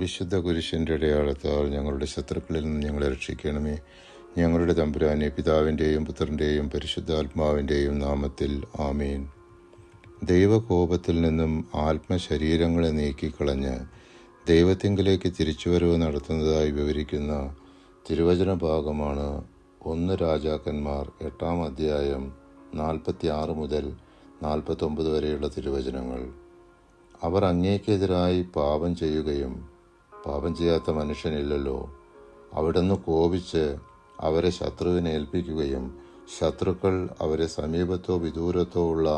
വിശുദ്ധ കുരിശിൻ്റെ അടയാളത്താൽ ഞങ്ങളുടെ ശത്രുക്കളിൽ നിന്ന് ഞങ്ങളെ രക്ഷിക്കണമേ. ഞങ്ങളുടെ തമ്പുരാനെ, പിതാവിൻ്റെയും പുത്രൻ്റെയും പരിശുദ്ധാത്മാവിൻ്റെയും നാമത്തിൽ ആമേൻ. ദൈവകോപത്തിൽ നിന്നും ആത്മശരീരങ്ങളെ നീക്കിക്കളഞ്ഞ് ദൈവത്തിങ്കിലേക്ക് തിരിച്ചുവരവ് നടത്തുന്നതായി വിവരിക്കുന്ന തിരുവചന ഭാഗമാണ് 1 രാജാക്കന്മാർ 8-ാം അധ്യായം 46 മുതൽ 49 വരെയുള്ള തിരുവചനങ്ങൾ. അവർ അങ്ങേക്കെതിരായി പാപം ചെയ്യുകയും പാപം ചെയ്യാത്ത മനുഷ്യനില്ലല്ലോ. അവിടുന്ന് കോപിച്ച് അവരെ ശത്രുവിനെ ഏൽപ്പിക്കുകയും ശത്രുക്കൾ അവരെ സമീപത്തോ വിദൂരത്തോ ഉള്ള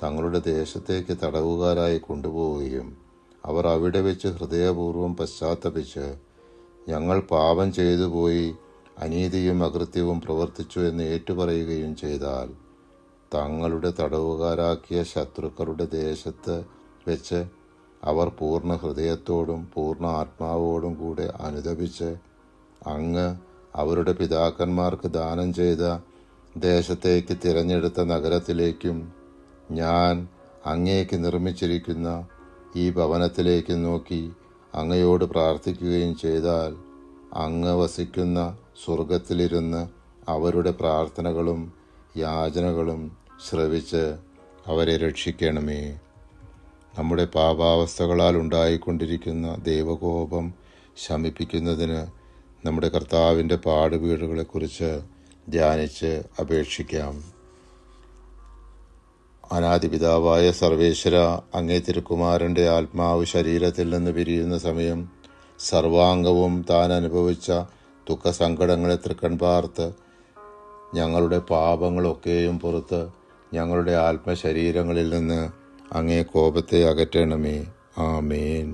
തങ്ങളുടെ ദേശത്തേക്ക് തടവുകാരായി കൊണ്ടുപോവുകയും അവർ അവിടെ വെച്ച് ഹൃദയപൂർവ്വം പശ്ചാത്തപിച്ച് ഞങ്ങൾ പാപം ചെയ്തു പോയി അനീതിയും അകൃത്യവും പ്രവർത്തിച്ചു എന്ന് ഏറ്റുപറയുകയും ചെയ്താൽ തങ്ങളുടെ തടവുകാരാക്കിയ ശത്രുക്കളുടെ ദേശത്ത് വെച്ച് അവർ പൂർണ്ണ ഹൃദയത്തോടും പൂർണ്ണ ആത്മാവോടും കൂടെ അനുതപിച്ച് അങ്ങ് അവരുടെ പിതാക്കന്മാർക്ക് ദാനം ചെയ്ത ദേശത്തേക്ക് തിരഞ്ഞെടുത്ത നഗരത്തിലേക്കും ഞാൻ അങ്ങേക്ക് നിർമ്മിച്ചിരിക്കുന്ന ഈ ഭവനത്തിലേക്ക് നോക്കി അങ്ങയോട് പ്രാർത്ഥിക്കുകയും ചെയ്താൽ അങ്ങ് വസിക്കുന്ന സ്വർഗത്തിലിരുന്ന് അവരുടെ പ്രാർത്ഥനകളും യാചനകളും ശ്രവിച്ച് അവരെ രക്ഷിക്കണമേ. നമ്മുടെ പാപാവസ്ഥകളാൽ ഉണ്ടായിക്കൊണ്ടിരിക്കുന്ന ദൈവകോപം ശമിപ്പിക്കുന്നതിന് നമ്മുടെ കർത്താവിൻ്റെ പാടുപീടുകളെക്കുറിച്ച് ധ്യാനിച്ച് അപേക്ഷിക്കാം. അനാദിപിതാവായ സർവേശ്വര, അങ്ങേ തിരുക്കുമാരൻ്റെ ആത്മാവ് ശരീരത്തിൽ നിന്ന് പിരിയുന്ന സമയം സർവാംഗവും താൻ അനുഭവിച്ച ദുഃഖസങ്കടങ്ങളെ തൃക്കൺപാർത്ത് ഞങ്ങളുടെ പാപങ്ങളൊക്കെയും പുറത്ത് ഞങ്ങളുടെ ആത്മശരീരങ്ങളിൽ നിന്ന് അങ്ങേ കോപത്തെ അകറ്റണമേ. ആമേൻ.